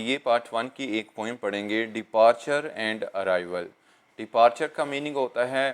یہ پارٹ 1 کی ایک پوئم پڑھیں گے، ڈپارچر اینڈ ارائیول۔ ڈپارچر کا میننگ ہوتا ہے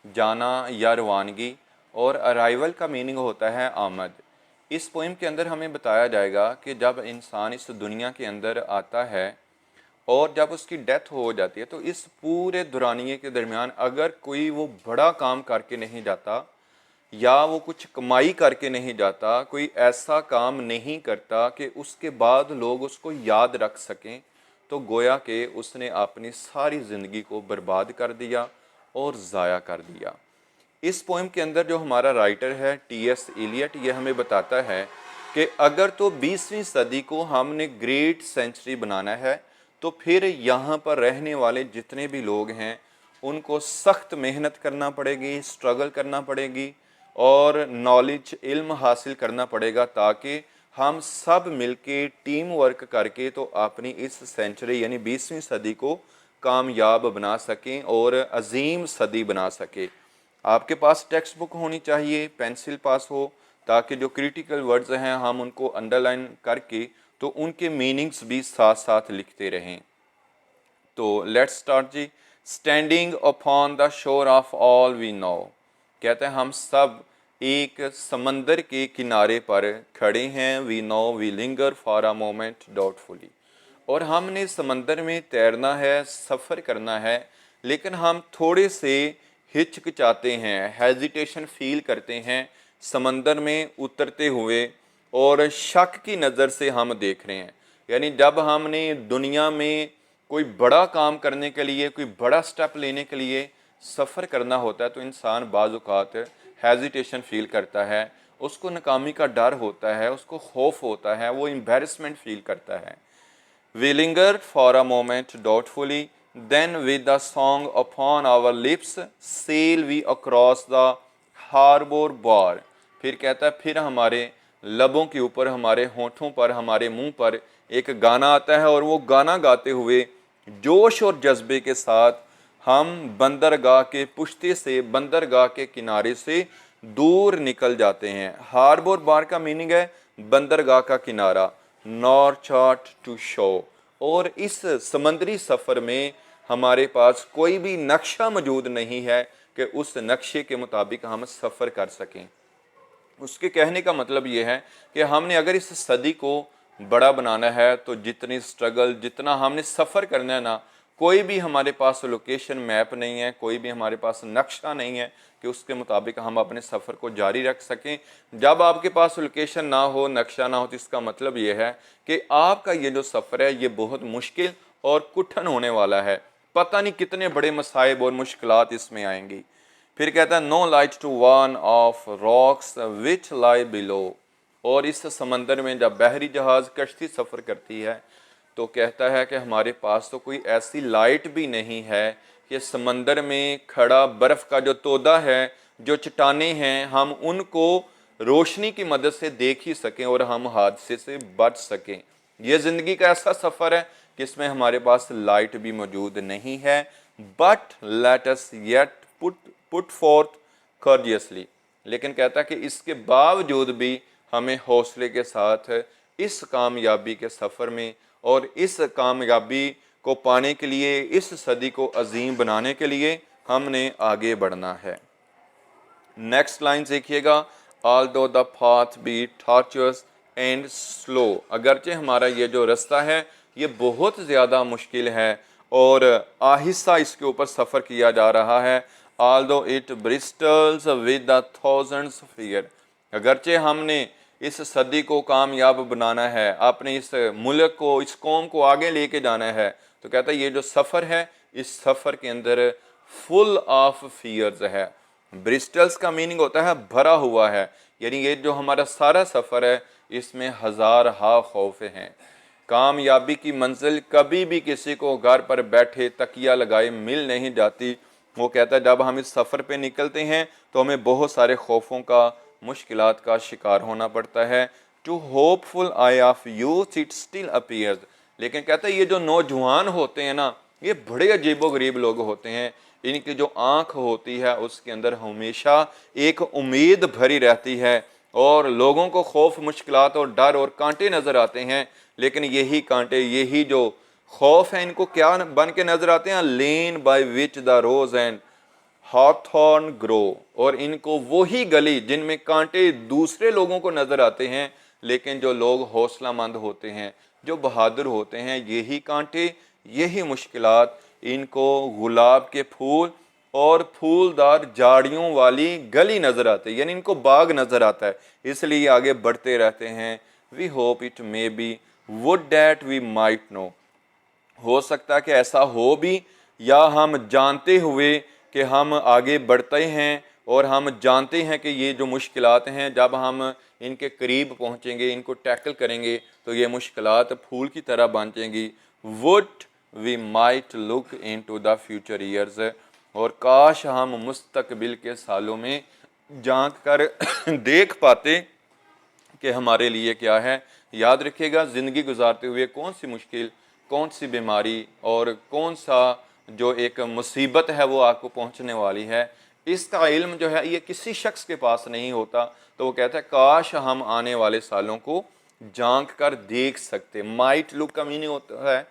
جانا یا روانگی، اور ارائیول کا میننگ ہوتا ہے آمد۔ اس پوئم کے اندر ہمیں بتایا جائے گا کہ جب انسان اس دنیا کے اندر آتا ہے اور جب اس کی ڈیتھ ہو جاتی ہے تو اس پورے دورانیے کے درمیان اگر کوئی وہ بڑا کام کر کے نہیں جاتا یا وہ کچھ کمائی کر کے نہیں جاتا، کوئی ایسا کام نہیں کرتا کہ اس کے بعد لوگ اس کو یاد رکھ سکیں، تو گویا کہ اس نے اپنی ساری زندگی کو برباد کر دیا اور ضائع کر دیا۔ اس پوئم کے اندر جو ہمارا رائٹر ہے ٹی ایس ایلیٹ، یہ ہمیں بتاتا ہے کہ اگر تو 20ویں صدی کو ہم نے گریٹ سینچری بنانا ہے تو پھر یہاں پر رہنے والے جتنے بھی لوگ ہیں ان کو سخت محنت کرنا پڑے گی، سٹرگل کرنا پڑے گی اور نالج علم حاصل کرنا پڑے گا، تاکہ ہم سب مل کے ٹیم ورک کر کے تو اپنی اس سینچری یعنی 20ویں صدی کو کامیاب بنا سکیں اور عظیم صدی بنا سکیں۔ آپ کے پاس ٹیکسٹ بک ہونی چاہیے، پینسل پاس ہو، تاکہ جو کریٹیکل ورڈز ہیں ہم ان کو انڈرلائن کر کے تو ان کے میننگز بھی ساتھ ساتھ لکھتے رہیں۔ تو لیٹس سٹارٹ جی۔ Standing upon the shore of آل وی نو، کہتے ہیں ہم سب ایک سمندر کے کنارے پر کھڑے ہیں، وی نو وی لنگر فار اے مومنٹ ڈاؤٹ فلی، اور ہم نے سمندر میں تیرنا ہے، سفر کرنا ہے، لیکن ہم تھوڑے سے ہچکچاتے ہیں، ہیزیٹیشن فیل کرتے ہیں سمندر میں اترتے ہوئے، اور شک کی نظر سے ہم دیکھ رہے ہیں۔ یعنی جب ہم نے دنیا میں کوئی بڑا کام کرنے کے لیے، کوئی بڑا سٹیپ لینے کے لیے سفر کرنا ہوتا ہے تو انسان بعض اوقات ہیزیٹیشن فیل کرتا ہے، اس کو ناکامی کا ڈر ہوتا ہے، اس کو خوف ہوتا ہے، وہ امبیرسمنٹ فیل کرتا ہے۔ We linger for a moment doubtfully, then with a song upon our lips, sail we across the harbor bar۔ پھر کہتا ہے پھر ہمارے لبوں کے اوپر، ہمارے ہونٹوں پر، ہمارے منہ پر ایک گانا آتا ہے، اور وہ گانا گاتے ہوئے جوش اور جذبے کے ساتھ ہم بندرگاہ کے پشتے سے، بندرگاہ کے کنارے سے دور نکل جاتے ہیں۔ ہاربور بار کا میننگ ہے بندرگاہ کا کنارہ، نور چارٹ ٹو شو، اور اس سمندری سفر میں ہمارے پاس کوئی بھی نقشہ موجود نہیں ہے کہ اس نقشے کے مطابق ہم سفر کر سکیں۔ اس کے کہنے کا مطلب یہ ہے کہ ہم نے اگر اس صدی کو بڑا بنانا ہے تو جتنی سٹرگل، جتنا ہم نے سفر کرنا ہے نا، کوئی بھی ہمارے پاس لوکیشن میپ نہیں ہے، کوئی بھی ہمارے پاس نقشہ نہیں ہے کہ اس کے مطابق ہم اپنے سفر کو جاری رکھ سکیں۔ جب آپ کے پاس لوکیشن نہ ہو، نقشہ نہ ہو، تو اس کا مطلب یہ ہے کہ آپ کا یہ جو سفر ہے یہ بہت مشکل اور کٹھن ہونے والا ہے، پتہ نہیں کتنے بڑے مصائب اور مشکلات اس میں آئیں گی۔ پھر کہتا ہے no light to warn of rocks which lie below, اور اس سمندر میں جب بحری جہاز کشتی سفر کرتی ہے تو کہتا ہے کہ ہمارے پاس تو کوئی ایسی لائٹ بھی نہیں ہے کہ سمندر میں کھڑا برف کا جو تودا ہے، جو چٹانیں ہیں، ہم ان کو روشنی کی مدد سے دیکھ ہی سکیں اور ہم حادثے سے بچ سکیں۔ یہ زندگی کا ایسا سفر ہے کہ اس میں ہمارے پاس لائٹ بھی موجود نہیں ہے، but let us yet put forth courageously، لیکن کہتا ہے کہ اس کے باوجود بھی ہمیں حوصلے کے ساتھ اس کامیابی کے سفر میں اور اس کامیابی کو پانے کے لیے، اس صدی کو عظیم بنانے کے لیے ہم نے آگے بڑھنا ہے۔ نیکسٹ لائن دیکھیے گا، although the path be tortuous and slow، اگرچہ ہمارا یہ جو رستہ ہے یہ بہت زیادہ مشکل ہے اور آہستہ اس کے اوپر سفر کیا جا رہا ہے، although it bristles with the thousands fear، اگرچہ ہم نے اس صدی کو کامیاب بنانا ہے، اپنے اس ملک کو، اس قوم کو آگے لے کے جانا ہے، تو کہتا ہے یہ جو سفر ہے اس سفر کے اندر فل آف فیئرز ہے۔ برسٹلز کا میننگ ہوتا ہے بھرا ہوا ہے، یعنی یہ جو ہمارا سارا سفر ہے اس میں ہزارہا خوف ہیں۔ کامیابی کی منزل کبھی بھی کسی کو گھر پر بیٹھے تکیہ لگائے مل نہیں جاتی۔ وہ کہتا ہے جب ہم اس سفر پہ نکلتے ہیں تو ہمیں بہت سارے خوفوں کا، مشکلات کا شکار ہونا پڑتا ہے۔ To hopeful eye of youth it still appears, لیکن کہتا ہے یہ جو نوجوان ہوتے ہیں نا یہ بڑے عجیب و غریب لوگ ہوتے ہیں، ان کی جو آنکھ ہوتی ہے اس کے اندر ہمیشہ ایک امید بھری رہتی ہے، اور لوگوں کو خوف، مشکلات اور ڈر اور کانٹے نظر آتے ہیں، لیکن یہی کانٹے, یہی جو خوف ہیں, ان کو کیا بن کے نظر آتے ہیں؟ لین by which the rows and ہاتھورن گرو, اور ان کو وہی گلی جن میں کانٹے دوسرے لوگوں کو نظر آتے ہیں, لیکن جو لوگ حوصلہ مند ہوتے ہیں, جو بہادر ہوتے ہیں, یہی کانٹے, یہی مشکلات ان کو گلاب کے پھول اور پھولدار جاڑیوں والی گلی نظر آتے ہیں, یعنی ان کو باغ نظر آتا ہے, اس لیے آگے بڑھتے رہتے ہیں. We hope it may be would that we might know, ہو سکتا ہے کہ ایسا ہو بھی, یا ہم جانتے ہوئے کہ ہم آگے بڑھتے ہیں اور ہم جانتے ہیں کہ یہ جو مشکلات ہیں جب ہم ان کے قریب پہنچیں گے, ان کو ٹیکل کریں گے, تو یہ مشکلات پھول کی طرح بانٹیں گی. Would we might look into the future years, اور کاش ہم مستقبل کے سالوں میں جھانک کر دیکھ پاتے کہ ہمارے لیے کیا ہے. یاد رکھیے گا, زندگی گزارتے ہوئے کون سی مشکل, کون سی بیماری اور کون سا جو ایک مصیبت ہے وہ آپ کو پہنچنے والی ہے, اس کا علم جو ہے یہ کسی شخص کے پاس نہیں ہوتا. تو وہ کہتا ہے کاش ہم آنے والے سالوں کو جھانک کر دیکھ سکتے. مائٹ لک کا میننگ ہوتا ہے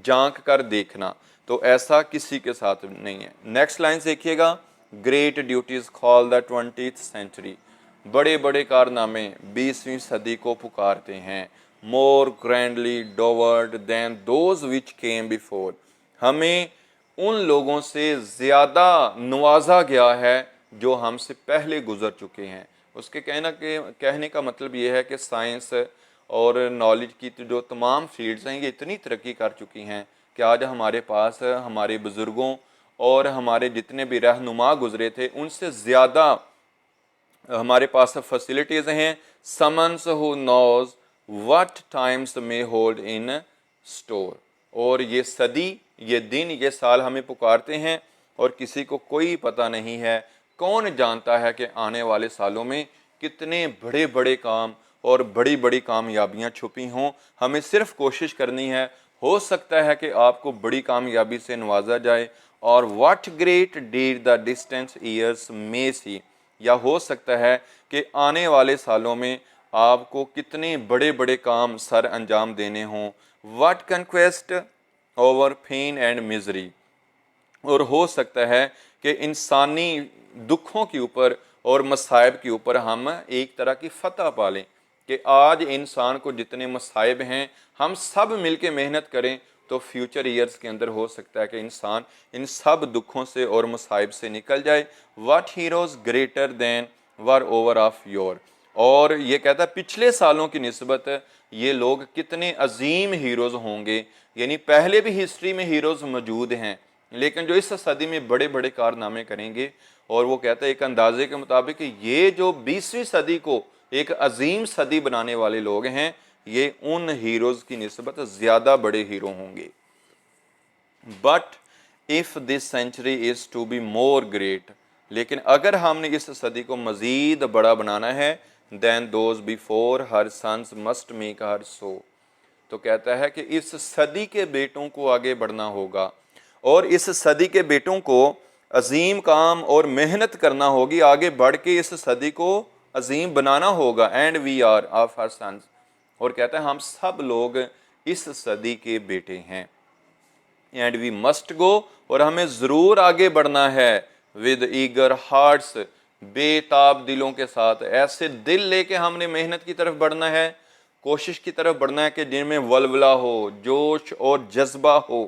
جھانک کر دیکھنا, تو ایسا کسی کے ساتھ نہیں ہے. نیکسٹ لائن دیکھیے گا, گریٹ ڈیوٹیز کال دا 20th سینچری, بڑے بڑے کارنامے 20ویں صدی کو پکارتے ہیں. مور گرینڈلی ڈوورڈ دین دوز وچ کیم بیفور, ہمیں ان لوگوں سے زیادہ نوازا گیا ہے جو ہم سے پہلے گزر چکے ہیں. اس کے کہنے کا مطلب یہ ہے کہ سائنس اور نالج کی جو تمام فیلڈز ہیں یہ اتنی ترقی کر چکی ہیں کہ آج ہمارے پاس ہمارے بزرگوں اور ہمارے جتنے بھی رہنما گزرے تھے ان سے زیادہ ہمارے پاس فیسلٹیز ہیں. Someone's who knows what Times میں ہولڈ ان اسٹور, اور یہ صدی, یہ دن, یہ سال ہمیں پکارتے ہیں اور کسی کو کوئی پتہ نہیں ہے. کون جانتا ہے کہ آنے والے سالوں میں کتنے بڑے بڑے کام اور بڑی بڑی کامیابیاں چھپی ہوں. ہمیں صرف کوشش کرنی ہے, ہو سکتا ہے کہ آپ کو بڑی کامیابی سے نوازا جائے. اور what great did the distance years میں سی, یا ہو سکتا ہے کہ آنے والے سالوں میں آپ کو کتنے بڑے بڑے کام سر انجام دینے ہوں. What conquest over pain and misery, اور ہو سکتا ہے کہ انسانی دکھوں کے اوپر اور مصائب کے اوپر ہم ایک طرح کی فتح پا لیں, کہ آج انسان کو جتنے مصائب ہیں ہم سب مل کے محنت کریں تو فیوچر ایئرز کے اندر ہو سکتا ہے کہ انسان ان سب دکھوں سے اور مصائب سے نکل جائے. What heroes greater than were over of your, اور یہ کہتا ہے پچھلے سالوں کی نسبت یہ لوگ کتنے عظیم ہیروز ہوں گے. یعنی پہلے بھی ہسٹری میں ہیروز موجود ہیں, لیکن جو اس صدی میں بڑے بڑے کارنامے کریں گے, اور وہ کہتا ہے ایک اندازے کے مطابق کہ یہ جو 20ویں صدی کو ایک عظیم صدی بنانے والے لوگ ہیں یہ ان ہیروز کی نسبت زیادہ بڑے ہیرو ہوں گے. But if this century is to be more great, لیکن اگر ہم نے اس صدی کو مزید بڑا بنانا ہے, then those before her sons must make her so, تو کہتا ہے کہ اس صدی کے بیٹوں کو آگے بڑھنا ہوگا اور اس صدی کے بیٹوں کو عظیم کام اور محنت کرنا ہوگی, آگے بڑھ کے اس صدی کو عظیم بنانا ہوگا. And we are of her sons, اور کہتا ہے ہم سب لوگ اس صدی کے بیٹے ہیں. اینڈ وی مسٹ گو, اور ہمیں ضرور آگے بڑھنا ہے. ود ایگر ہارٹس, بے تاب دلوں کے ساتھ, ایسے دل لے کے ہم نے محنت کی طرف بڑھنا ہے, کوشش کی طرف بڑھنا ہے کہ جن میں ولولہ ہو, جوش اور جذبہ ہو.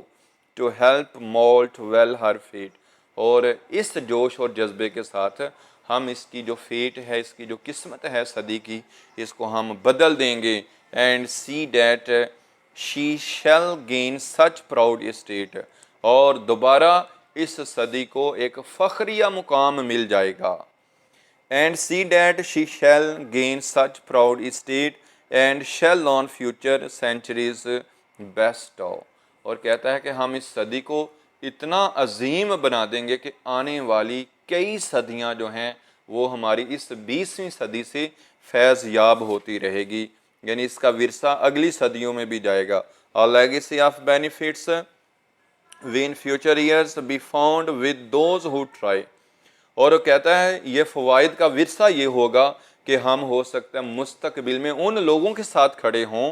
To help mould well her fate, اور اس جوش اور جذبے کے ساتھ ہم اس کی جو فیٹ ہے, اس کی جو قسمت ہے صدی کی, اس کو ہم بدل دیں گے. And see that she shall gain such proud state, اور دوبارہ اس صدی کو ایک فخریہ مقام مل جائے گا. And see that she shall gain such proud state and shall on future centuries best of, اور کہتا ہے کہ ہم اس صدی کو اتنا عظیم بنا دیں گے کہ آنے والی کئی صدیاں جو ہیں وہ ہماری اس 20ویں صدی سے فیض یاب ہوتی رہے گی, یعنی اس کا ورثہ اگلی صدیوں میں بھی جائے گا. A legacy of benefits in future years be found with those who try, اور وہ کہتا ہے یہ فوائد کا ورثہ یہ ہوگا کہ ہم ہو سکتا ہے مستقبل میں ان لوگوں کے ساتھ کھڑے ہوں